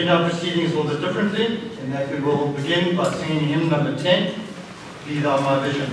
begin our proceedings a little bit differently, in that we will begin by singing hymn number 10, Be Thou My Vision.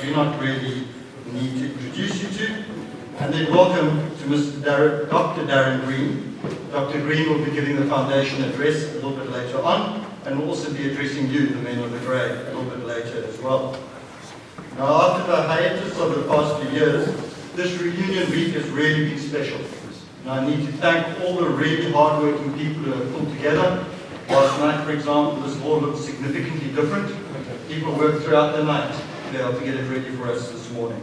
Do not really need to introduce you to. And then welcome to Dr. Darren Green. Dr. Green will be giving the foundation address a little bit later on, and will also be addressing you, the men of the grey, a little bit later as well. Now, after the hiatus of the past few years, this reunion week has really been special. And I need to thank all the really hard-working people who have pulled together. Last night, for example, this hall looked significantly different. People worked throughout the night to be able to get it ready for us this morning.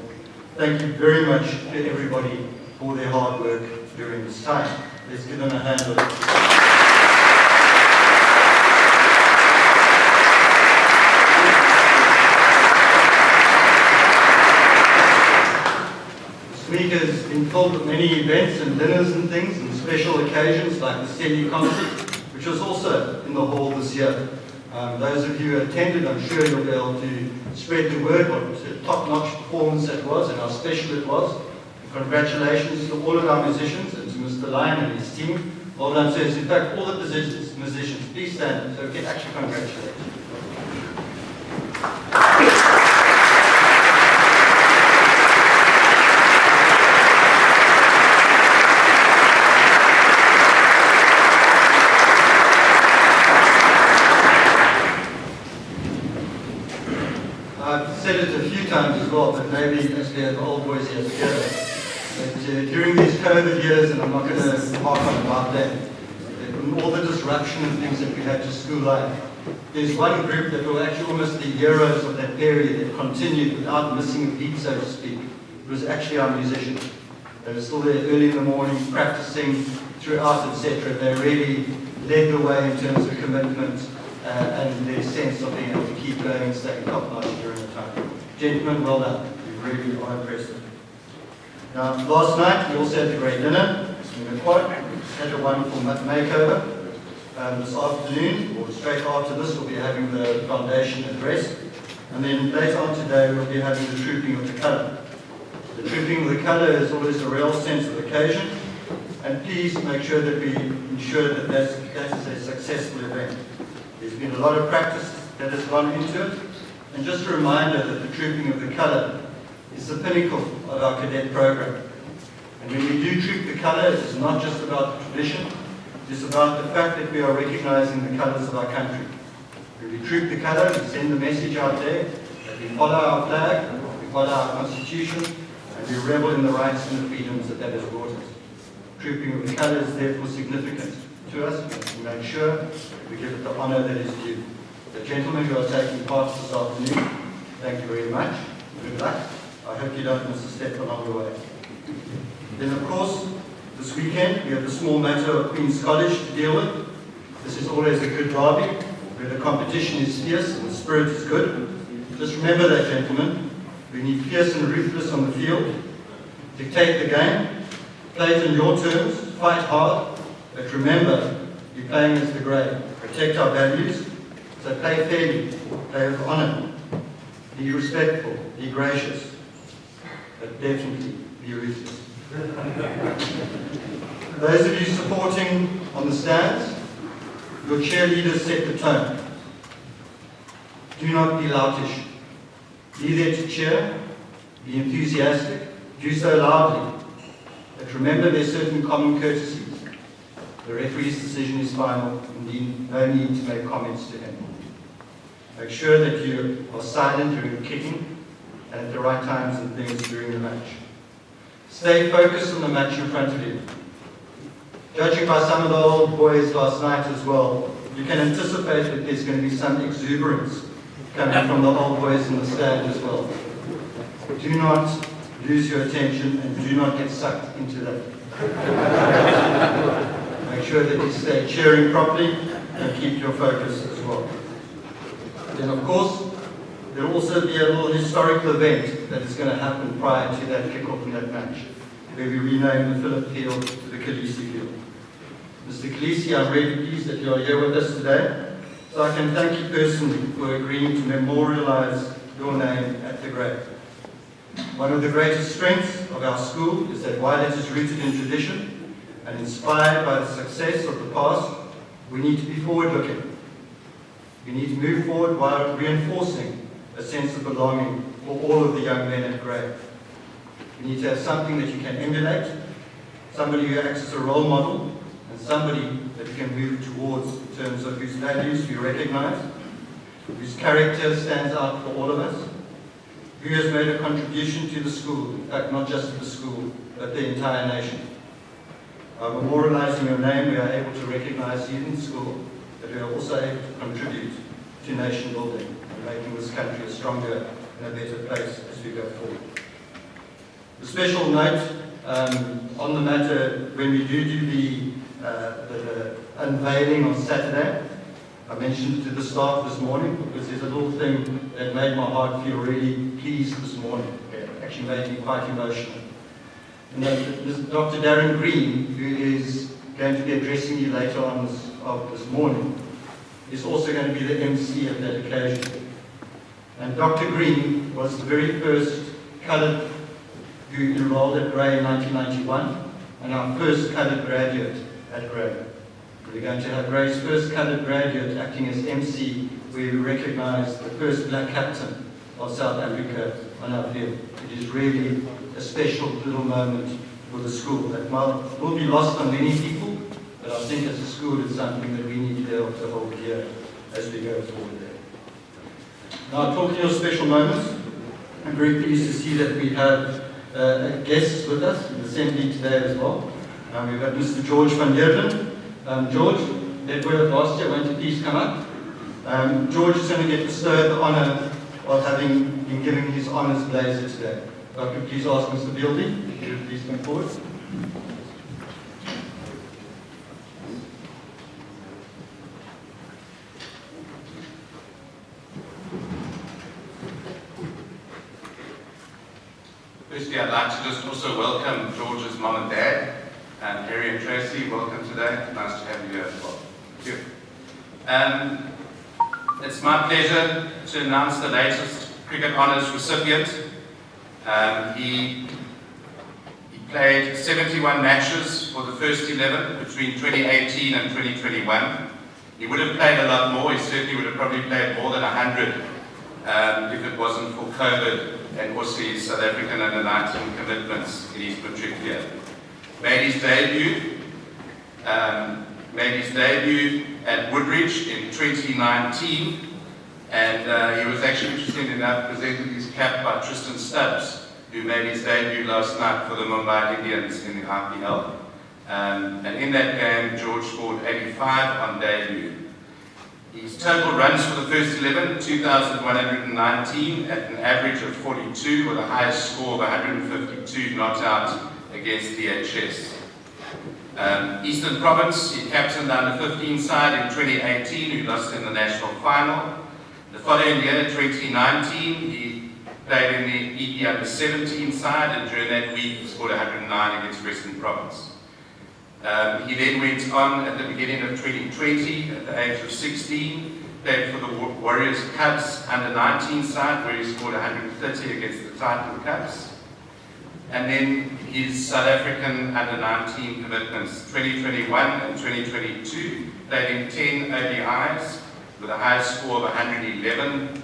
Thank you very much to everybody for their hard work during this time. Let's give them a hand of This week has been filled with many events and dinners and things and special occasions like the Seli concert, which was also in the hall this year. Those of you who attended, I'm sure you'll be able to spread the word what a top-notch performance that was and how special it was. Congratulations to all of our musicians and to Mr. Lyon and his team. Well done, sirs. In fact, all the musicians, please stand so we can actually congratulate you. I've said it a few times as well, but maybe as we have old boys here together, that during these COVID years, and I'm not going to harp on about that, all the disruption and things that we had to school life, there's one group that were actually almost the heroes of that period that continued without missing a beat, so to speak. It was actually our musicians. They were still there early in the morning, practicing throughout, etc. They really led the way in terms of commitment and their sense of being able to keep going and staying top-notch during the time. Gentlemen, well done. You really are impressive. Now, last night we also had a great dinner. Had a wonderful makeover. This afternoon, or straight after this, we'll be having the foundation address. And then later on today, we'll be having the trooping of the colour. The trooping of the colour is always a real sense of occasion. And please make sure that we ensure that that's a successful event. There's been a lot of practice that has gone into it. And just a reminder that the trooping of the colour is the pinnacle of our cadet program. And when we do troop the colour, it's not just about the tradition. It's about the fact that we are recognizing the colors of our country. When we troop the color, we send the message out there that we follow our flag, we follow our constitution, and we revel in the rights and the freedoms that has brought us. Trooping of the color is therefore significant to us, and make sure we give it the honor that is due. The gentlemen who are taking part this afternoon, thank you very much. Good luck. I hope you don't miss a step along the way. Then, of course, this weekend, we have the small matter of Queen's College to deal with. This is always a good derby, where the competition is fierce and the spirit is good. Just remember that, gentlemen. We need fierce and ruthless on the field. Dictate the game. Play it in your terms. Fight hard. But remember, you're playing as the grey. Protect our values. So play fairly. Play with honour. Be respectful. Be gracious. But definitely be ruthless. Those of you supporting on the stands, your cheerleaders set the tone. Do not be loutish. Be there to cheer, be enthusiastic, do so loudly. But remember there's certain common courtesies. The referee's decision is final, indeed no need to make comments to him. Make sure that you are silent during the kicking and at the right times and things during the match. Stay focused on the match in front of you. Judging by some of the old boys last night as well, you can anticipate that there's going to be some exuberance coming from the old boys in the stand as well. Do not lose your attention and do not get sucked into that. Make sure that you stay cheering properly and keep your focus as well. Then, of course, there will also be a little historical event that is going to happen prior to that kick-off in that match, where we rename the Phillip Field to the Khaleesi Field. Mr. Khaleesi, I'm really pleased that you are here with us today, so I can thank you personally for agreeing to memorialize your name at the grave. One of the greatest strengths of our school is that while it is rooted in tradition and inspired by the success of the past, we need to be forward-looking. We need to move forward while reinforcing a sense of belonging for all of the young men at grade. You need to have something that you can emulate, somebody who acts as a role model, and somebody that you can move towards in terms of whose values we recognize, whose character stands out for all of us, who has made a contribution to the school, in fact not just to the school, but the entire nation. By memorializing your name, we are able to recognize you in school, but we are also able to contribute to nation building, making this country a stronger and a better place as we go forward. A special note on the matter when we do the unveiling on Saturday. I mentioned it to the staff this morning because there's a little thing that made my heart feel really pleased this morning. It actually made me quite emotional. And Dr. Darren Green, who is going to be addressing you later on this morning, is also going to be the MC of that occasion. And Dr. Green was the very first coloured who enrolled at Grey in 1991, and our first coloured graduate at Grey. We're going to have Grey's first coloured graduate acting as MC, where we recognise the first black captain of South Africa on our field. It is really a special little moment for the school that will be lost on many people, but I think as a school it's something that we need to be able to hold dear as we go forward there. Now, talking of special moments, I'm very pleased to see that we have guests with us in the assembly today as well. We've got Mr. George van Deerden. George, that were last year, won't you please come up? George is going to get bestowed the honour of having been given his honours blazer today. If I could please ask Mr. Bealdy, if you would please come forward. Firstly, I'd like to just also welcome George's mom and dad, and Harry and Tracy. Welcome today. Nice to have you here as well. Thank you. It's my pleasure to announce the latest Cricket Honours recipient. He played 71 matches for the first 11 between 2018 and 2021. He would have played a lot more. He certainly would have probably played more than 100 if it wasn't for COVID and also his South African under-19 commitments in his matric year. Made his debut at Woodridge in 2019, and he was actually interesting enough presented his cap by Tristan Stubbs, who made his debut last night for the Mumbai Indians in the IPL. And in that game, George scored 85 on debut. His total runs for the first 11, 2,119 at an average of 42 with a highest score of 152 not out against DHS. Eastern Province, he captained the under-15 side in 2018, who lost in the national final. The following year, 2019, he played in the EB under-17 side, and during that week he scored 109 against Western Province. He then went on at the beginning of 2020, at the age of 16, played for the Warriors Cubs under-19 side, where he scored 130 against the Titan Cubs. And then his South African under-19 commitments, 2021 and 2022, played in 10 ODIs with a highest score of 111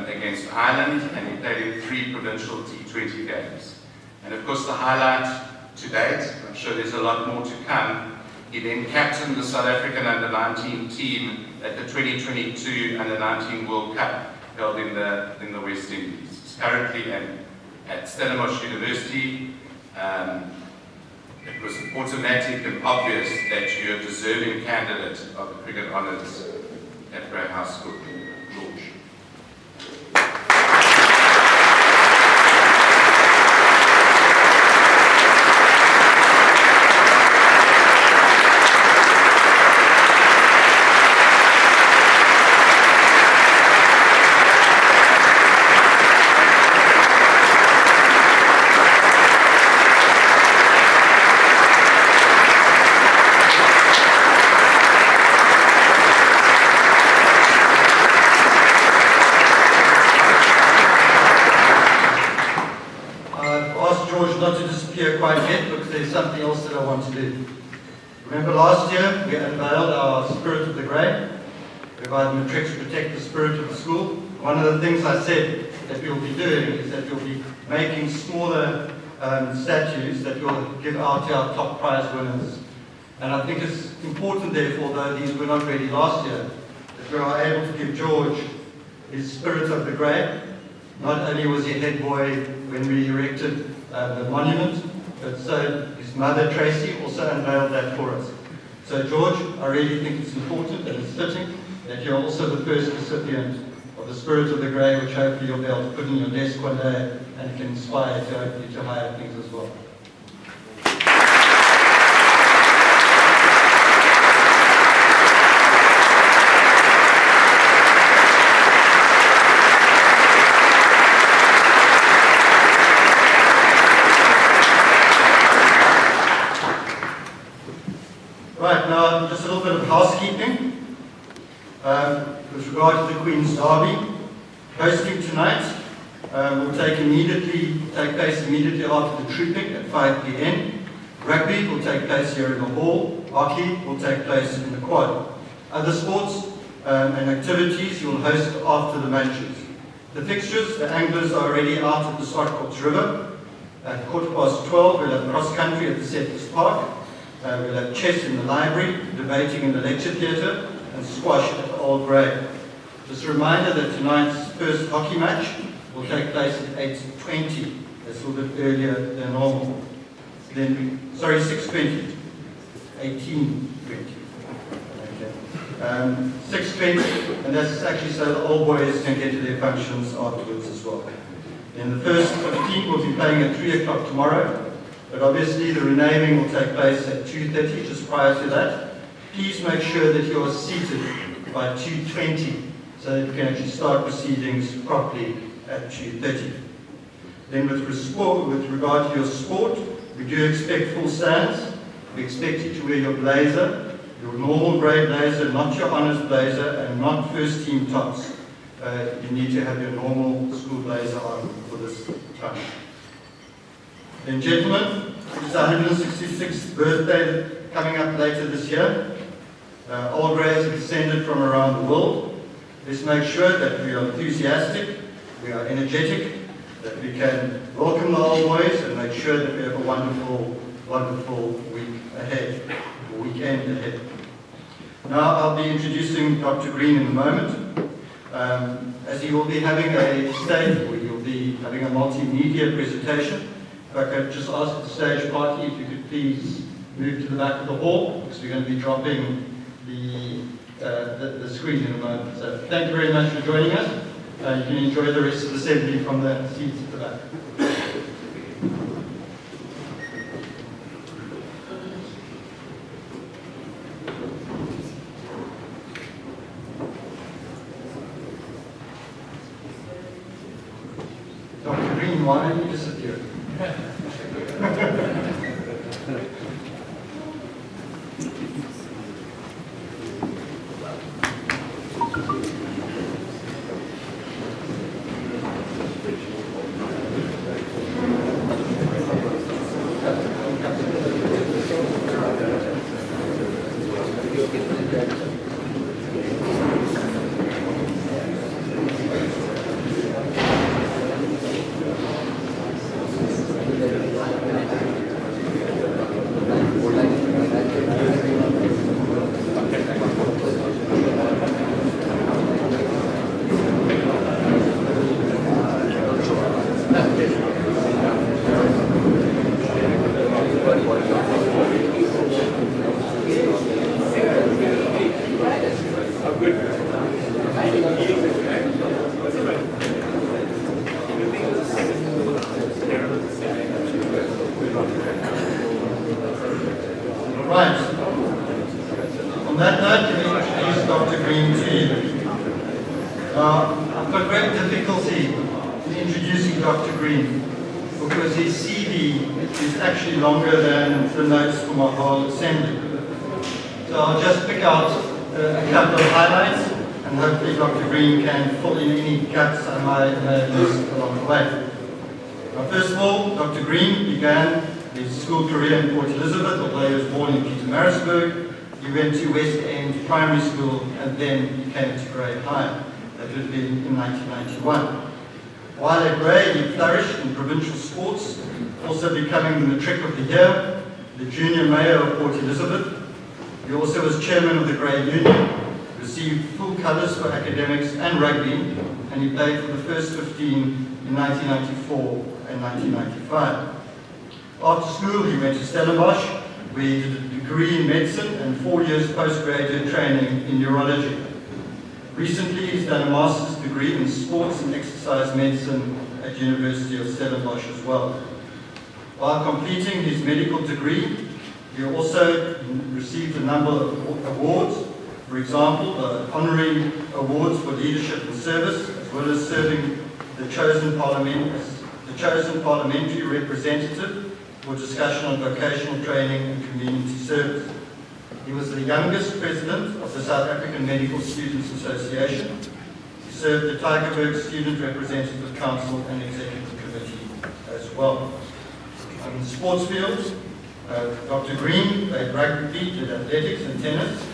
against Ireland, and he played in 3 provincial T20 games. And of course the highlight to date, I'm sure there's a lot more to come, he then captained the South African under-19 team at the 2022 under-19 World Cup held in the West Indies. He's currently at Stellenbosch University. It was automatic and obvious that you're a deserving candidate of the Cricket Honours at Bray House School. George. Quite yet, because there's something else that I want to do. Remember last year we unveiled our Spirit of the Grey, whereby the matrics protect the spirit of the school. One of the things I said that we'll be doing is that we'll be making smaller statues that we'll give out to our top prize winners. And I think it's important, therefore, though these were not ready last year, that we are able to give George his Spirit of the Grey. Not only was he head boy when we erected the monument, but so his mother Tracy also unveiled that for us. So George, I really think it's important and it's fitting that you're also the first recipient of the Spirit of the Grey, which hopefully you'll be able to put in your desk one day and it can inspire you hopefully to higher things as well. Right, now just a little bit of housekeeping with regard to the Queen's Derby. Hosting tonight will take place immediately after the trooping at 5 p.m. Rugby will take place here in the hall. Hockey will take place in the quad. Other sports and activities you will host after the matches. The fixtures, the anglers are already out at the Swartkops River. At 12:15 we'll have cross country at the Settlers Park. We'll have chess in the library, debating in the lecture theatre, and squash at Old Grey. Just a reminder that tonight's first hockey match will take place at 8:20. That's a little bit earlier than normal. Then, 6:20. 18:20. Okay. 6:20, and that's actually so the old boys can get to their functions afterwards as well. Then the first 15 will be playing at 3 o'clock tomorrow, but obviously the renaming will take place at 2:30, just prior to that. Please make sure that you are seated by 2:20 so that you can actually start proceedings properly at 2:30. Then with regard to your sport, we do expect full stands. We expect you to wear your blazer, your normal grey blazer, not your honours blazer, and not first team tops. You need to have your normal school blazer on for this time. Then gentlemen, it's our 166th birthday coming up later this year. All greys are descended from around the world. Let's make sure that we are enthusiastic, we are energetic, that we can welcome the old boys and make sure that we have a wonderful, wonderful week ahead, or weekend ahead. Now I'll be introducing Dr. Green in a moment. As he will be having a stage, or he'll be having a multimedia presentation. If I could just ask the stage party if you could please move to the back of the hall, because we're going to be dropping the screen in a moment. So thank you very much for joining us. You can enjoy the rest of the assembly from the seats at the back. Dr. Green, why don't you disappear? Right. On that note, let me introduce Dr. Green to you. I've got great difficulty in introducing Dr. Green because his CV is actually longer than the notes from our whole assembly. So I'll just pick out a couple of highlights and hopefully Dr. Green can fill in any gaps I might have missed along the way. Now, first of all, Dr. Green began his school career in Port Elizabeth, although he was born in Pietermaritzburg. He went to West End Primary School and then he came to Grey High. That would have been in 1991. While at Grey, he flourished in provincial sports, also becoming the Matric of the Year, the Junior Mayor of Port Elizabeth. He also was chairman of the Grey Union, received full colours for academics and rugby, and he played for the first 15 in 1994 and 1995. After school, he went to Stellenbosch, where he did a degree in medicine and 4 years postgraduate training in neurology. Recently, he's done a master's degree in sports and exercise medicine at University of Stellenbosch as well. While completing his medical degree, he also received a number of awards. For example, the honorary awards for leadership and service, as well as serving the chosen parliamentary representative for discussion on vocational training and community service. He was the youngest president of the South African Medical Students Association. He served the Tygerberg Student Representative Council and Executive Committee as well. In the sports field, Dr. Green played rugby, did athletics and tennis.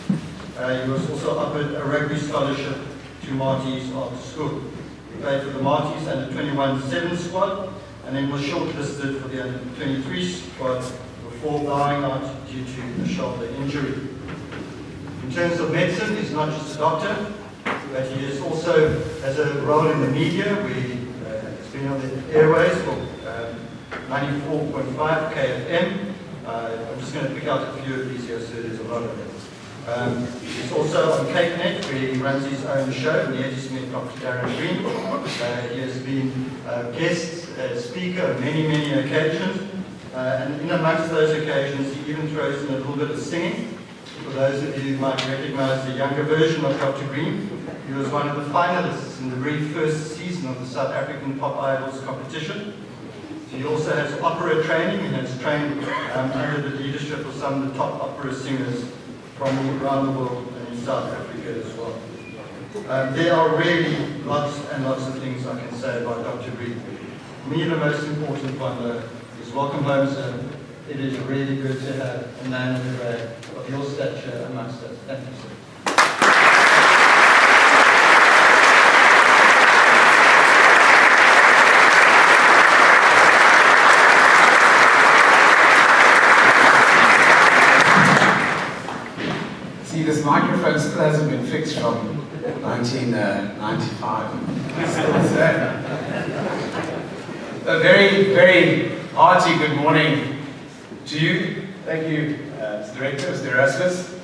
He was also offered a rugby scholarship to Marty's after school. He played for the Marty's under-21 7 squad and then was shortlisted for the under-23 squad before bowing out due to a shoulder injury. In terms of medicine, he's not just a doctor, but he is also has a role in the media. He's been on the airways for 94.5 KFM. I'm just going to pick out a few of these here, so there's a lot of them. He's also on CapeNet, where he runs his own show, and here he's met Dr. Darren Green. He has been a guest speaker on many, many occasions, and in amongst those occasions, he even throws in a little bit of singing. For those of you who might recognize the younger version of Dr. Green, he was one of the finalists in the very first season of the South African Pop Idols competition. He also has opera training and has trained under the leadership of some of the top opera singers from around the world and in South Africa as well. There are really lots and lots of things I can say about Dr. Green. For me, the most important one, though, is welcome home, sir. It is really good to have a man of your stature amongst us. Thank you, sir. See, this microphone still hasn't been fixed from 1995. A very, very hearty good morning to you. Thank you, Mr. Director, Mr. Erasmus.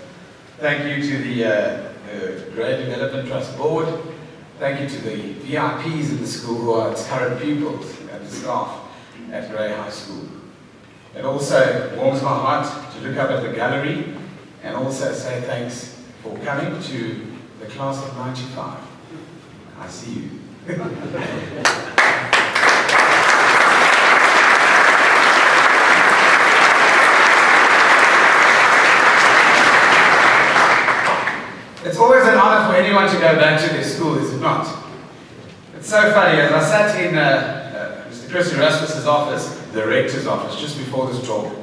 Thank you to the Grey Development Trust Board. Thank you to the VIPs in the school who are its current pupils and the staff at Grey High School. It also warms my heart to look up at the gallery and also say thanks for coming to the class of 95. I see you. It's always an honor for anyone to go back to their school, is it not? It's so funny, as I sat in Mr. Chris Erasmus's office, the rector's office, just before this talk,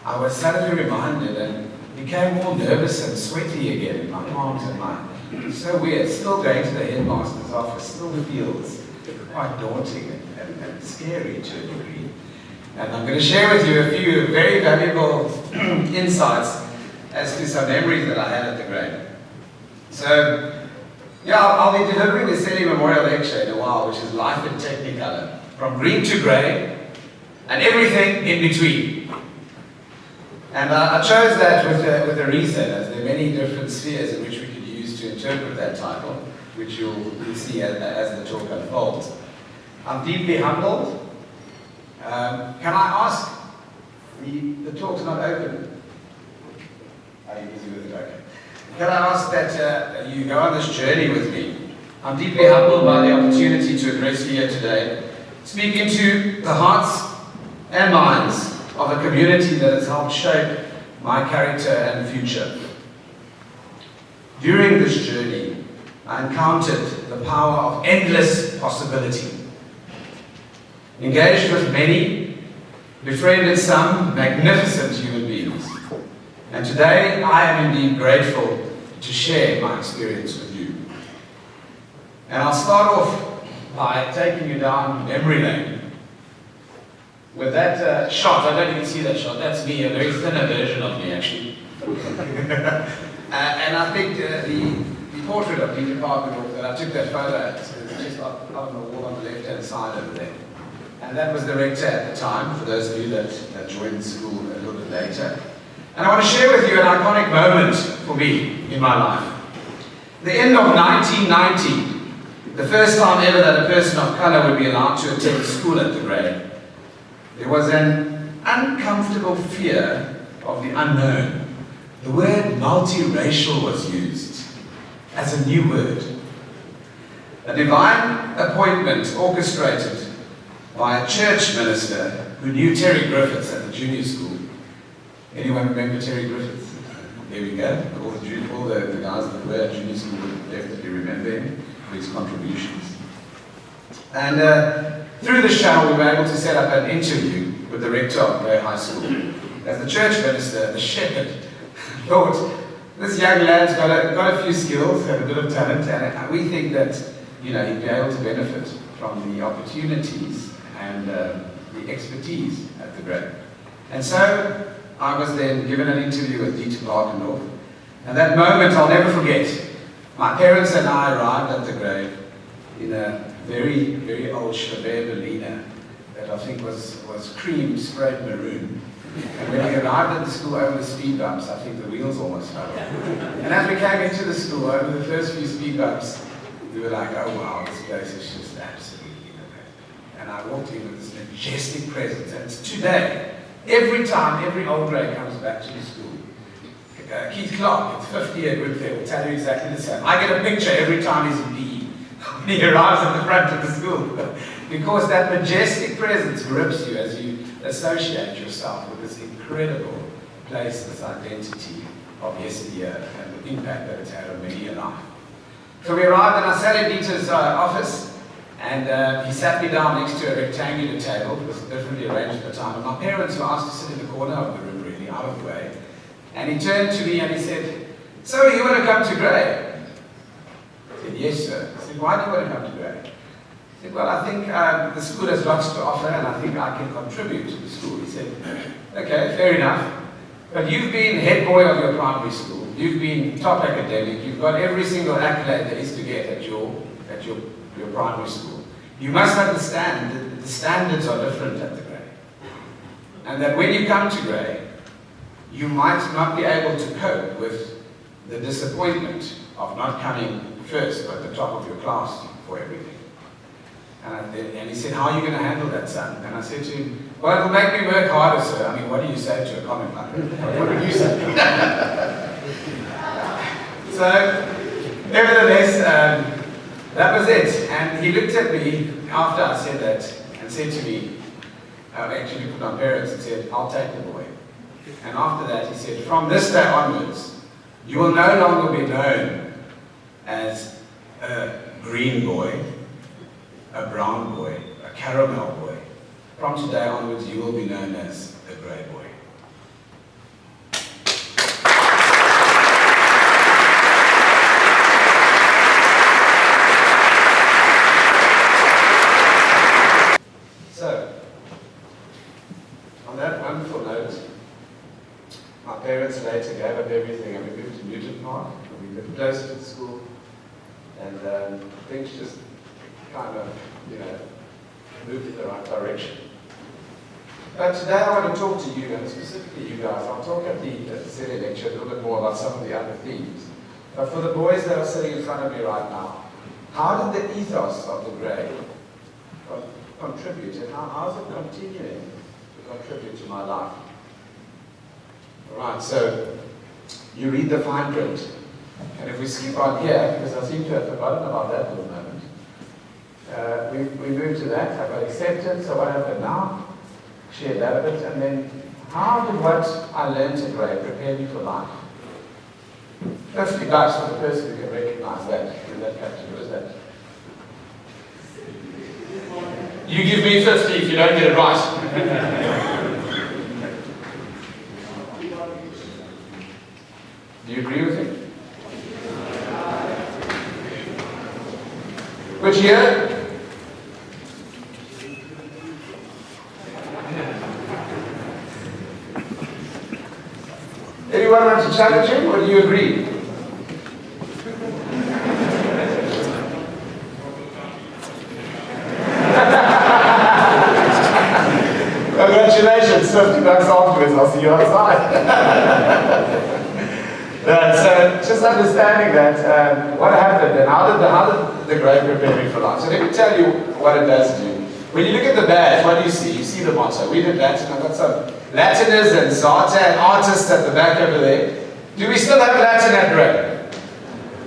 I was suddenly reminded and became more nervous and sweaty again in my arms and my... It's so weird. Still going to the headmaster's office still feels quite daunting and scary to a degree. And I'm going to share with you a few very valuable insights as to some memories that I had at the Grey. So, yeah, I'll be delivering the Selly Memorial Lecture in a while, which is Life in Technicolor, from green to grey, and everything in between. And I chose that with a reason, as there are many different spheres in which we could use to interpret that title, which you'll see as the talk unfolds. I'm deeply humbled. Can I ask, the talk's not open. Are you busy with it? Okay. Can I ask that you go on this journey with me? I'm deeply humbled by the opportunity to address you here today, speak into the hearts and minds of a community that has helped shape my character and future. During this journey, I encountered the power of endless possibility. Engaged with many, befriended some magnificent human beings. And today, I am indeed grateful to share my experience with you. And I'll start off by taking you down memory lane. With that shot, I don't even see that shot, that's me, a very thinner version of me actually. And I think the portrait of Peter Parker that I took that photo at is just up on the wall on the left-hand side over there. And that was the rector at the time, for those of you that joined the school a little bit later. And I want to share with you an iconic moment for me in my life. The end of 1990, the first time ever that a person of colour would be allowed to attend school at the Grey. There was an uncomfortable fear of the unknown. The word multiracial was used as a new word. A divine appointment orchestrated by a church minister who knew Terry Griffiths at the junior school. Anyone remember Terry Griffiths? There we go. All the guys that were at junior school would definitely remember him for his contributions. And through this channel, we were able to set up an interview with the rector of Grey High School. As the church minister, the shepherd, thought, this young lad's got a few skills and a bit of talent, and we think that he'd be able to benefit from the opportunities and the expertise at the Grey. And so I was then given an interview with Dieter Barkendorf, and that moment I'll never forget. My parents and I arrived at the grave in a very, very old Chevrolet Berliner that I think was cream sprayed maroon. And when we arrived at the school over the speed bumps, I think the wheels almost fell off. And as we came into the school, over the first few speed bumps, we were like, oh wow, this place is just absolutely amazing. And I walked in with this majestic presence, and it's today, every time every old grey comes back to the school, Keith Clark, at 50 Edward Fair, will tell you exactly the same. I get a picture every time he's in PE when he arrives at the front of the school. Because that majestic presence grips you as you associate yourself with this incredible place, this identity of yesteryear and the impact that it's had on many a life. So we arrived and I sat in Dieter's office, and he sat me down next to a rectangular table. It was differently arranged at the time. And my parents were asked to sit in the corner of the room, really, out of the way. And he turned to me and he said, so you want to come to Grey? I said, yes, sir. I said, why do you want to come to Grey? He said, well, I think the school has lots to offer and I think I can contribute to the school. He said, okay, fair enough. But you've been head boy of your primary school. You've been top academic. You've got every single accolade there is to get at your primary school. You must understand that the standards are different at the Grey. And that when you come to Grey, you might not be able to cope with the disappointment of not coming first or at the top of your class for everything. And he said, how are you going to handle that, son? And I said to him, well, it'll make me work harder, sir. I mean, what do you say to a comment like that? What would you say? So, nevertheless, that was it. And he looked at me after I said that and said to me, actually looked at my parents and said, I'll take the boy. And after that, he said, from this day onwards, you will no longer be known as a green boy, a brown boy, a caramel boy. From today onwards, you will be known as a grey boy. So, on that wonderful note, my parents later gave up everything and we moved to Newton Park. We lived closer to the school, and things just kind of, moved in the right direction. But today I want to talk to you, and specifically you guys. I'll talk at the Saturday lecture a little bit more about some of the other themes. But for the boys that are sitting in front of me right now, how did the ethos of the Grey contribute, and how is it continuing to contribute to my life? Right, so you read the fine print, and if we skip on here, because I seem to have forgotten about that little moment, we move to that. I've got acceptance, so what happened now? Share that a bit, and then how did what I learned at Grey prepare me for life? $50 for the person who can recognize that in that category. What is that? You give me 50 if you don't get it right. Do you agree with him? Which year? Anyone want to challenge him, or do you agree? Congratulations, $50 afterwards, I'll see you outside. So just understanding that, what happened and how did the Grey prepare me for life? So let me tell you what it does do. When you look at the badge, what do you see? You see the motto. We did Latin. I've got some Latiners and Zata and artists at the back over there. Do we still have Latin at Grey?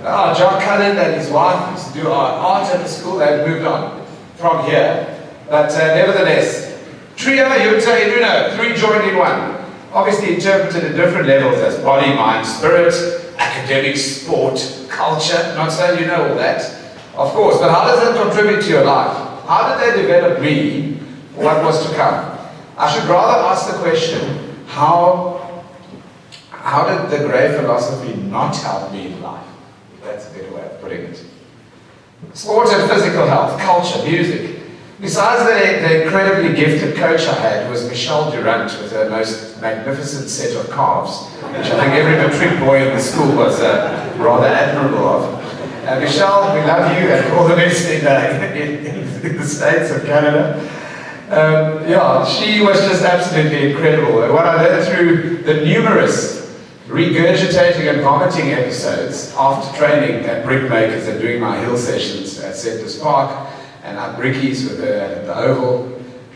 Oh, John Cullen and his wife used to do art at the school. They've moved on from here. But nevertheless, trio, iuta, iruno, three joined in one. Obviously interpreted at different levels as body, mind, spirit, academic, sport, culture. Not saying you know all that, of course, but how does that contribute to your life? How did they develop me for what was to come? I should rather ask the question, how did the Grey philosophy not help me in life? That's a better way of putting it. Sport and physical health, culture, music. Besides the incredibly gifted coach I had, who was Michelle Durant, with her most magnificent set of calves, which I think every matric boy in the school was rather admirable of. Michelle, we love you and all the best in the States of Canada. Yeah, she was just absolutely incredible. And what I learned through the numerous regurgitating and vomiting episodes after training at Brickmakers and doing my hill sessions at Settlers Park and up Brickies with her at the Oval,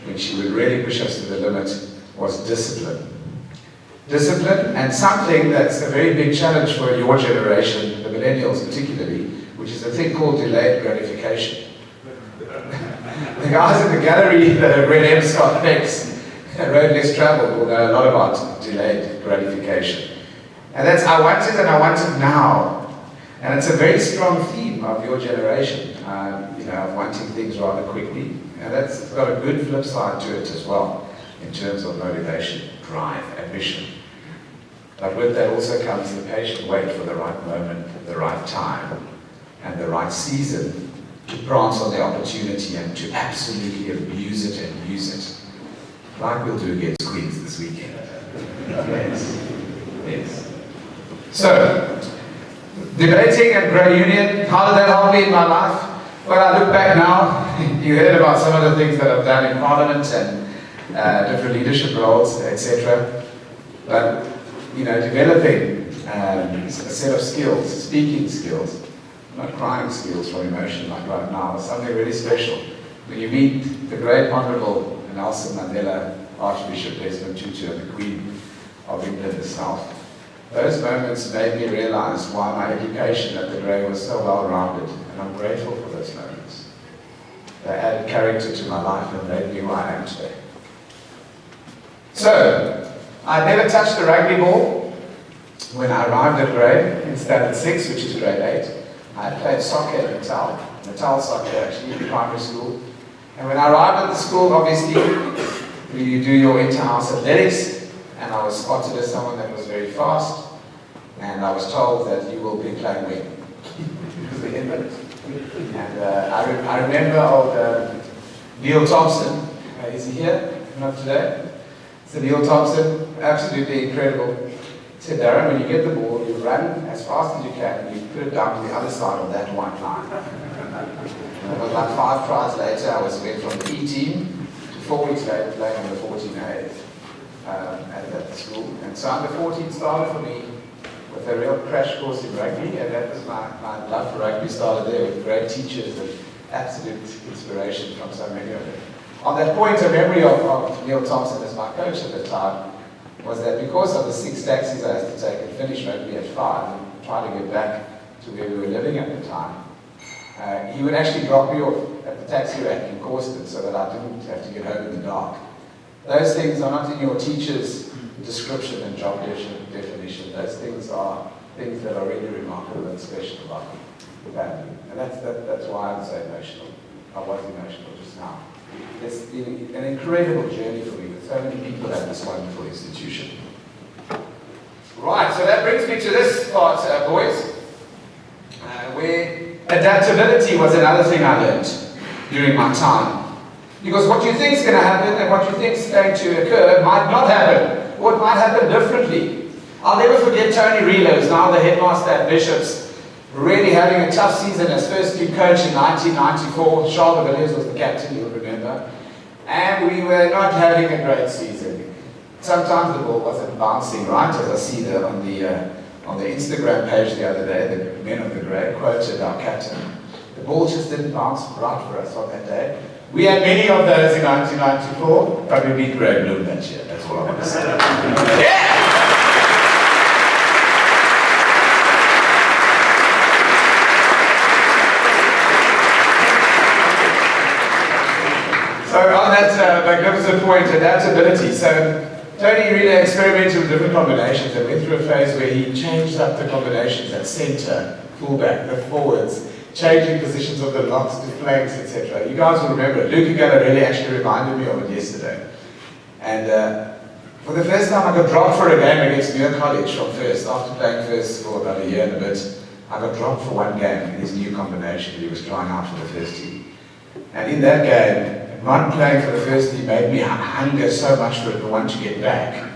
when she would really push us to the limit, was discipline. Discipline, and something that's a very big challenge for your generation, the millennials particularly, which is a thing called delayed gratification. The guys in the gallery that have read M. Scott Peck's Road Less Traveled will know a lot about delayed gratification. And that's, I want it and I want it now. And it's a very strong theme of your generation, of wanting things rather quickly. And that's got a good flip side to it as well, in terms of motivation, drive, ambition. But with that also comes the patient wait for the right moment, the right time, and the right season to prance on the opportunity and to absolutely abuse it and use it. Like we'll do against Queens this weekend. Yes. So, debating at Grey Union, how did that help me in my life? Well, I look back now, you heard about some of the things that I've done in Parliament and different leadership roles, etc. But, developing a set of skills, speaking skills, not crying skills from emotion like right now, is something really special. When you meet the great Honourable Nelson Mandela, Archbishop Desmond Tutu, and the Queen of England herself, those moments made me realise why my education at the Grey was so well-rounded, and I'm grateful for those moments. They added character to my life and made me who I am today. So, I never touched the rugby ball when I arrived at Grey in Standard 6, which is grade 8. I had played soccer at Natal soccer actually in primary school. And when I arrived at the school, obviously, you do your inter-house athletics, and I was spotted as someone that was very fast, and I was told that you will be playing wing. And I remember old Neil Thompson, is he here? Not today? So Neil Thompson, absolutely incredible. He said, Darren, when you get the ball, you run as fast as you can, and you put it down to the other side of that white line. And it was like 5 tries later, I went from the E team to 4 weeks later playing on the 14A at the school. And so under 14 started for me with a real crash course in rugby, and that was my love for rugby started there with great teachers and absolute inspiration from so many of them. On that point, a memory of Neil Thompson as my coach at the time was that because of the 6 taxis I had to take and finish rugby at 5 and try to get back to where we were living at the time, he would actually drop me off at the taxi rank in Causton so that I didn't have to get home in the dark. Those things are not in your teacher's description and job definition. Those things are things that are really remarkable and special about family. And that's why I'm so emotional. I was emotional just now. It's been an incredible journey for me with so many people at this wonderful institution. Right, so that brings me to this part, boys, where adaptability was another thing I learned during my time. Because what you think is going to happen and what you think is going to occur might not happen, or it might happen differently. I'll never forget Tony Relows, now the headmaster at Bishop's, really having a tough season as first team coach in 1994. Charles de Villiers was the captain, you'll remember. And we were not having a great season. Sometimes the ball wasn't bouncing right, as I see on the Instagram page the other day, the men of the Grey quoted our captain. The ball just didn't bounce right for us on that day. We had many of those in 1994, but we beat Grey Bloom that year, that's what I want to say. Yeah! So on that magnificent point, adaptability. So Tony really experimented with different combinations and went through a phase where he changed up the combinations at centre, fullback, the forwards, changing positions of the locks to flanks, etc. You guys will remember it. Luca Gallarelli actually reminded me of it yesterday. And for the first time I got dropped for a game against Muir College from first. After playing first for about a year and a bit, I got dropped for one game in his new combination. He was trying out for the first team. And in that game, not playing for the first team made me hunger so much for it and want to get back.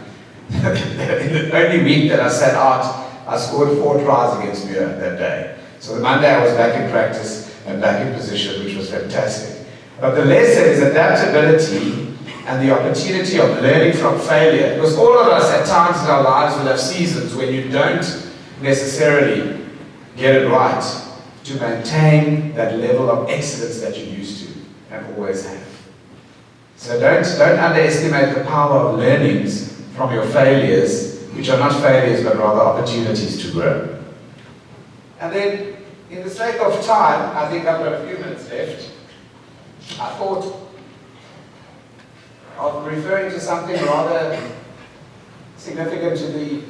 In the only week that I sat out, I scored 4 tries against Muir that day. So the Monday I was back in practice and back in position, which was fantastic. But the lesson is adaptability and the opportunity of learning from failure. Because all of us at times in our lives will have seasons when you don't necessarily get it right to maintain that level of excellence that you used to and always have. So don't underestimate the power of learnings from your failures, which are not failures but rather opportunities to grow. And then, in the sake of time, I think I've got a few minutes left. I thought of referring to something rather significant to the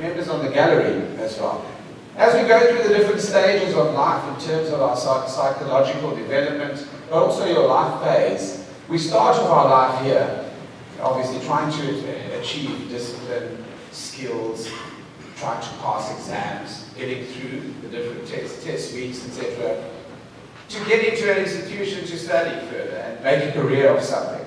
members on the gallery as well. As we go through the different stages of life in terms of our psychological development, but also your life phase, we start with our life here, obviously trying to achieve discipline, skills, trying to pass exams, getting through the different test weeks, etc., to get into an institution to study further and make a career of something.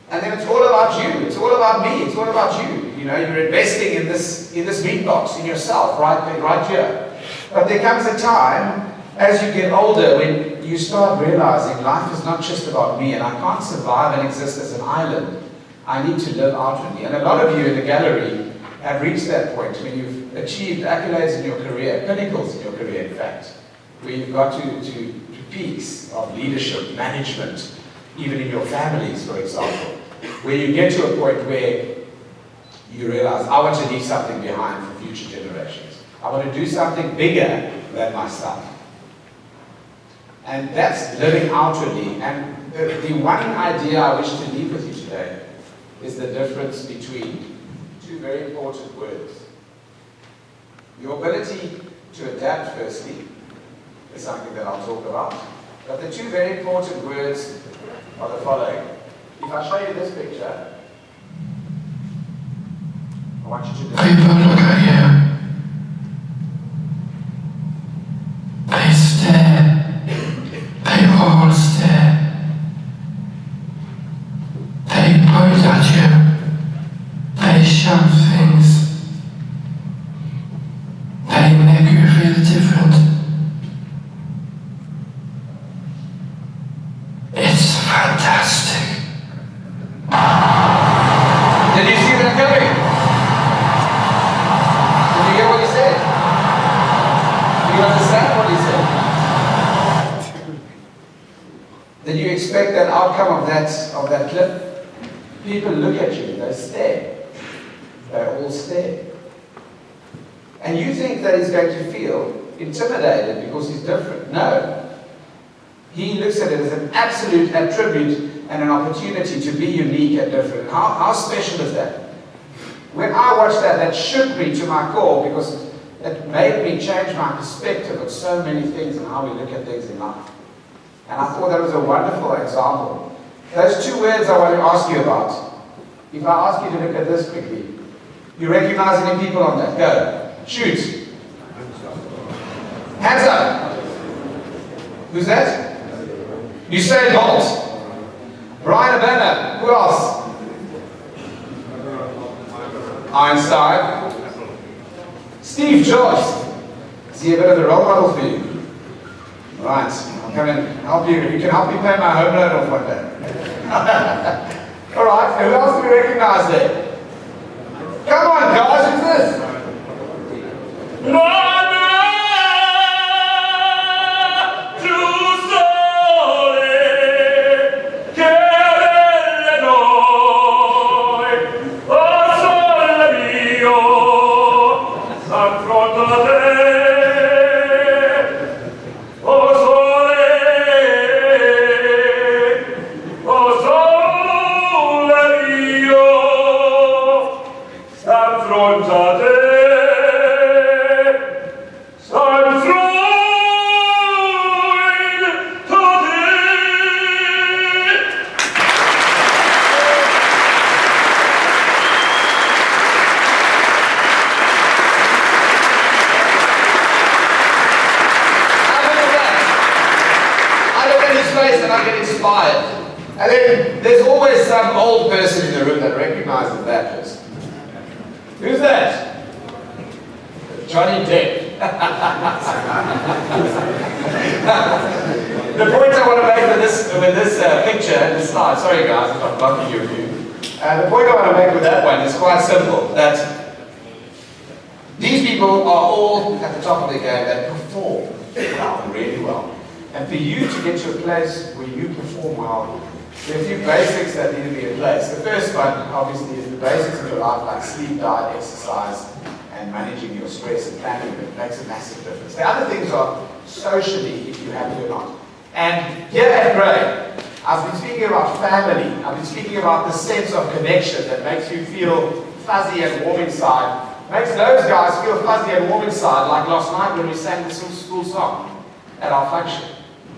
And then it's all about you, it's all about me, it's all about you. You know, you're investing in this meat box, in yourself, right here. But there comes a time, as you get older, when you start realizing life is not just about me, and I can't survive and exist as an island. I need to live outwardly. And a lot of you in the gallery have reached that point when you've achieved accolades in your career, pinnacles in your career, in fact, where you've got to peaks of leadership, management, even in your families, for example, where you get to a point where you realize, I want to leave something behind for future generations. I want to do something bigger than myself. And that's living outwardly. And the one idea I wish to leave with you today is the difference between two very important words. Your ability to adapt, firstly, is something that I'll talk about. But the two very important words are the following. If I show you this picture, I want you to do People look at you. They stare. They all stare. They point at you. They shout things. They make you feel different. It's fantastic. Did you see that coming? Did you hear what he said? Do you understand what he said? Did you expect that outcome of that clip? People look at you, they stare. They all stare. And you think that he's going to feel intimidated because he's different. No. He looks at it as an absolute attribute and an opportunity to be unique and different. How special is that? When I watched that, that shook me to my core because it made me change my perspective of so many things and how we look at things in life. And I thought that was a wonderful example. Those two words I want to ask you about. If I ask you to look at this quickly, you recognize any people on that? Go. Shoot. Hands up. Who's that? Usain Bolt. Brian Abana. Who else? Einstein. Steve Jobs. Is he a bit of a role model for you? Right. I'll come and help you. You can help me pay my home loan off one day. All right. Who else do we recognize there? Come on, guys. Who's this? And I get inspired. And then there's always some old person in the room that recognizes that person. Who's that? Johnny Depp. The point I want to make with this picture and this slide, sorry guys if I'm blocking your view. The point I want to make with that one is quite simple, that these people are all at the top of their game that perform well, really well. And for you to get to a place where you perform well, there are a few basics that need to be in place. The first one, obviously, is the basics of your life, like sleep, diet, exercise, and managing your stress and planning. It makes a massive difference. The other things are socially, if you're happy or not. And here at Gray, I've been speaking about family. I've been speaking about the sense of connection that makes you feel fuzzy and warm inside. Makes those guys feel fuzzy and warm inside, like last night when we sang the school song at our function.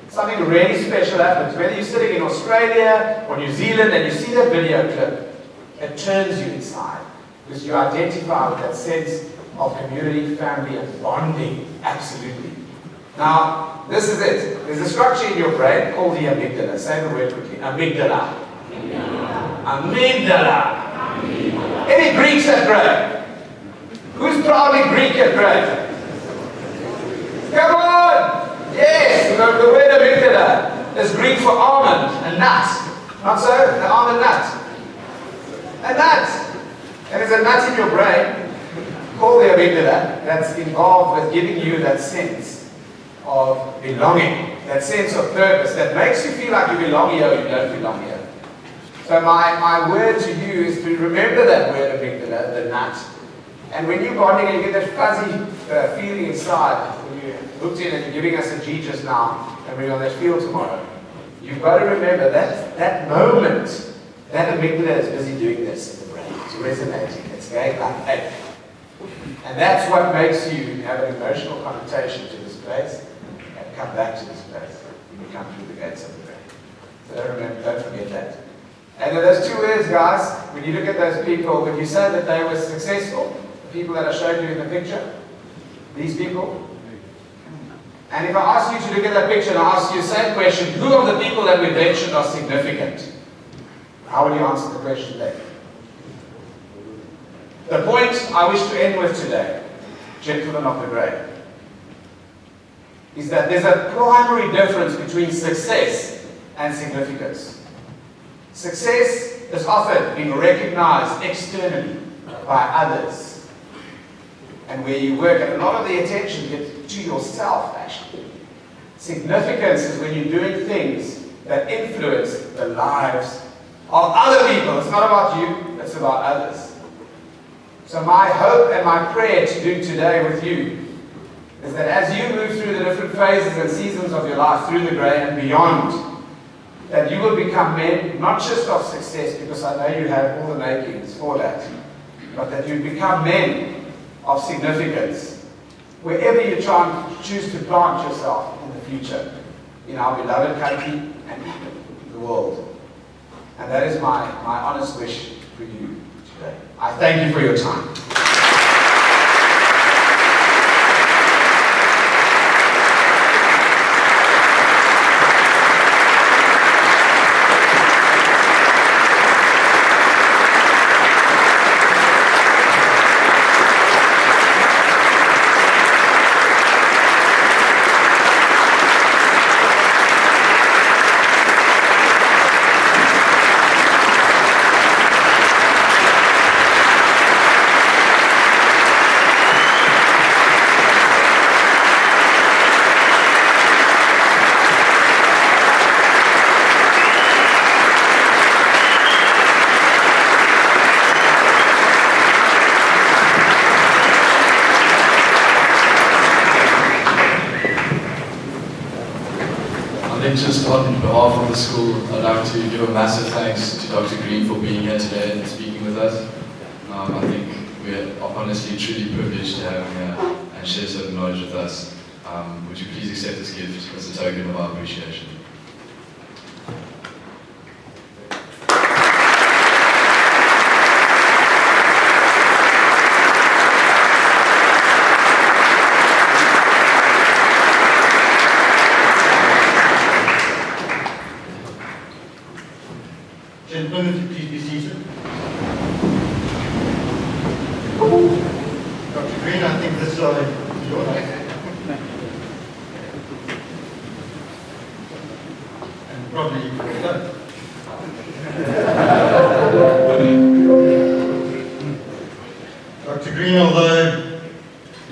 Something really special happens. Whether you're sitting in Australia or New Zealand and you see that video clip, it turns you inside. Because you identify with that sense of community, family, and bonding. Absolutely. Now, this is it. There's a structure in your brain called the amygdala. Say the word quickly. Amygdala. Amygdala. Any Greeks at Gray? Who's proudly Greek at Gray? Come on! Yes, the word amygdala is Greek for almond, a nut. Not so? An almond nut. A nut. And there's a nut in your brain called the amygdala that's involved with giving you that sense of belonging, that sense of purpose that makes you feel like you belong here or you don't belong here. So my word to you is to remember that word amygdala, the nut. And when you're bonding and you get that fuzzy feeling inside, when you're hooked in and you're giving us a G just now, and we're on that field tomorrow, you've got to remember that moment, that amygdala is busy doing this in the brain. It's resonating. It's going like, hey. And that's what makes you have an emotional connotation to this place and come back to this place when you come through the gates of the brain. So don't forget that. And then those two words, guys, when you look at those people, when you say that they were successful, the people that I showed you in the picture, these people, and if I ask you to look at that picture and I ask you the same question, who of the people that we mentioned are significant? How will you answer the question then? The point I wish to end with today, gentlemen of the Grey, is that there's a primary difference between success and significance. Success is often being recognized externally by others. And where you work, and a lot of the attention gets to yourself, actually. Significance is when you're doing things that influence the lives of other people. It's not about you, it's about others. So my hope and my prayer to do today with you is that as you move through the different phases and seasons of your life, through the Grey and beyond, that you will become men, not just of success, because I know you have all the makings for that, but that you become men of significance, wherever you try and choose to plant yourself in the future, in our beloved country and the world. And that is my honest wish for you today. I thank you for your time. Just on behalf of the school, I'd like to give a massive thanks to Dr. Green for being here today and speaking with us. I think we're honestly truly privileged to have him here and share certain knowledge with us. Would you please accept this gift as a token of our appreciation? Gentlemen, if you please be seated. Dr. Green, I think this is a Your name. And probably you will go. Dr. Green, although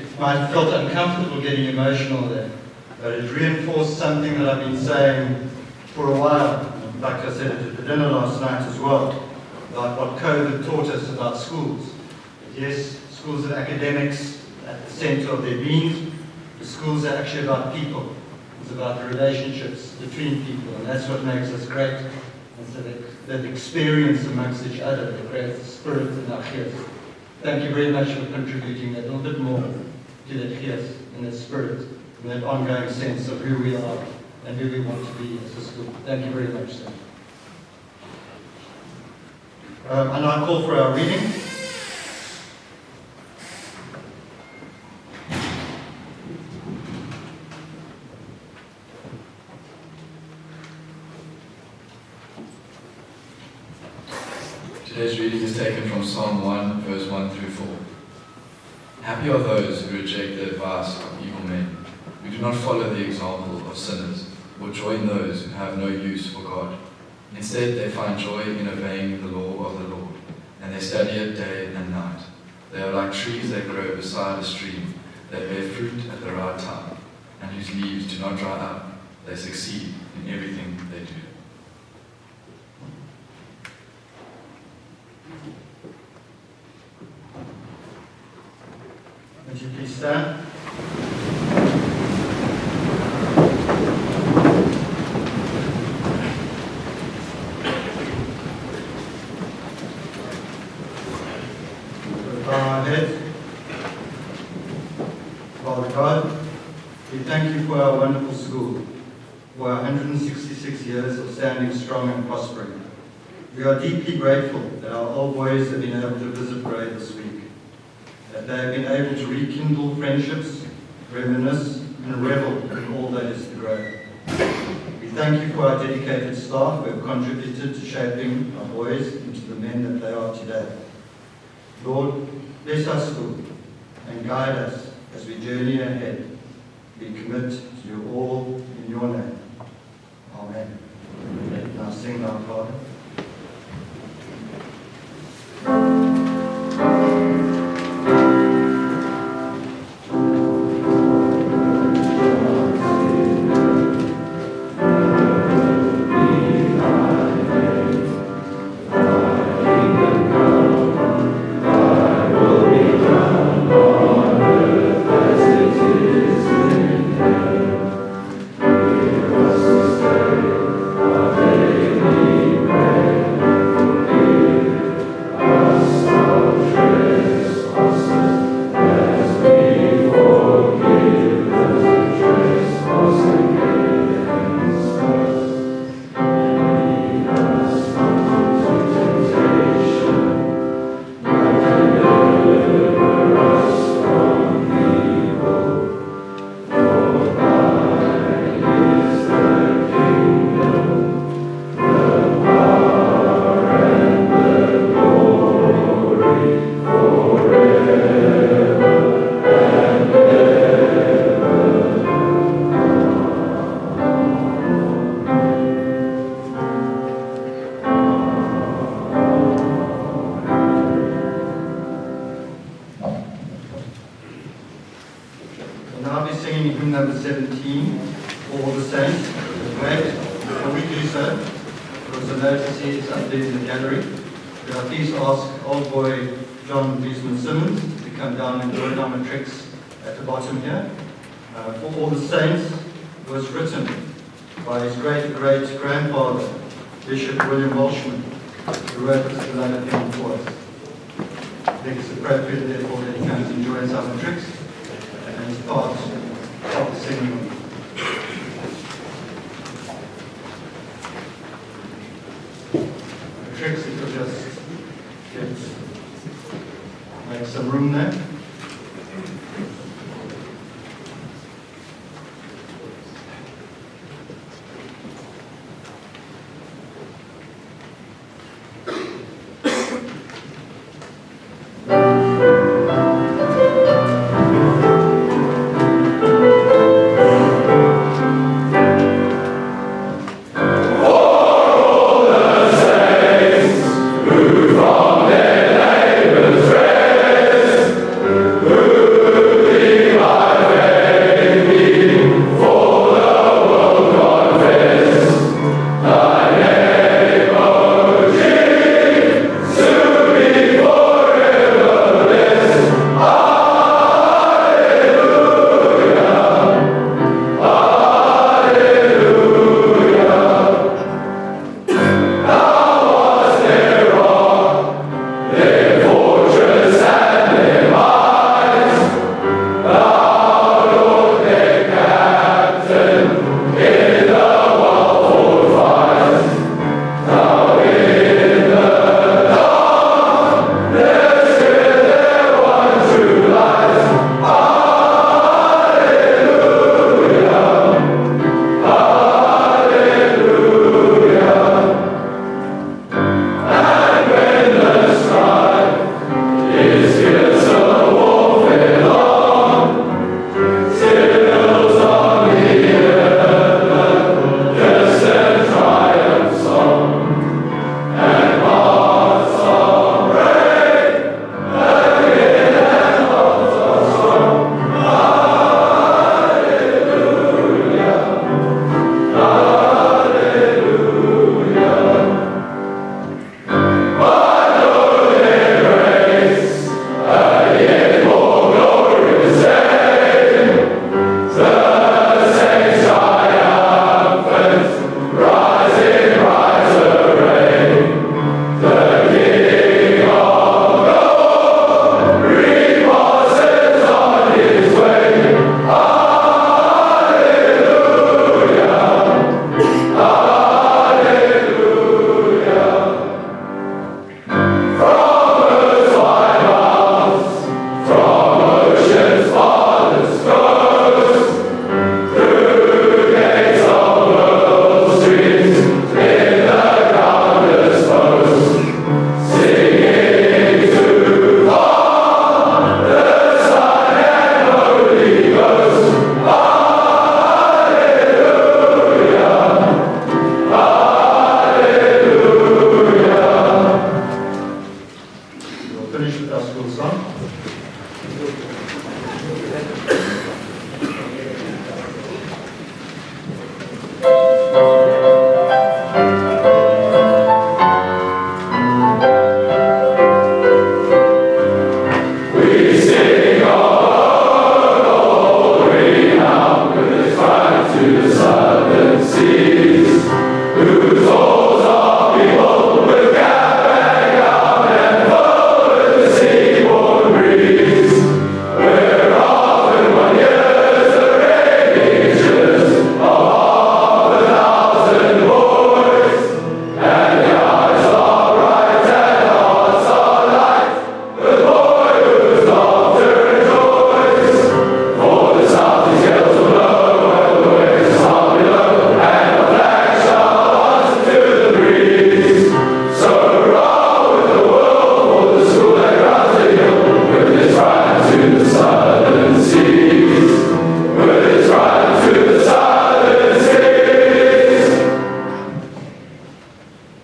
it might have felt uncomfortable getting emotional there, but it reinforced something that I've been saying for a while. In fact, I said it at the dinner last night as well, about what COVID taught us about schools. Yes, schools are academics at the center of their beings, but schools are actually about people. It's about the relationships between people, and that's what makes us great. And so that experience amongst each other that creates the spirit in our gears. Thank you very much for contributing that little bit more to that gears and that spirit and that ongoing sense of who we are and who we want to be as a school. Thank you very much, sir. And I call for our reading. Today's reading is taken from Psalm 1, verse 1 through 4. Happy are those who reject the advice of evil men, who do not follow the example of sinners, or join those who have no use for God. Instead, they find joy in obeying the law of the Lord, and they study it day and night. They are like trees that grow beside a stream, that bear fruit at the right time, and whose leaves do not dry up. They succeed in everything they do. Would you please stand? Bow our heads. Father God, we thank you for our wonderful school, for our 166 years of standing strong and prospering. We are deeply grateful that our old boys have been able to visit Grey this week, that they have been able to rekindle friendships, reminisce, and revel in all that is the Grey. We thank you for our dedicated staff who have contributed to shaping our boys into the men that they are today. Lord, bless our school and guide us as we journey ahead. We commit to do all in your name. Amen. Now sing our Father. I'll be singing hymn number 17, All the Saints. Wait, before we do so, there was a notice here something in the gallery. Could I please ask old boy John Wiesman Simmons to come down and join our matrics at the bottom here. For All the Saints was written by his great-great-grandfather, Bishop William Walshman, who wrote this beloved hymn for us. I think it's appropriate, therefore, that he comes and joins our matrics and is part of the singing. Matrics, if you'll just make some room there.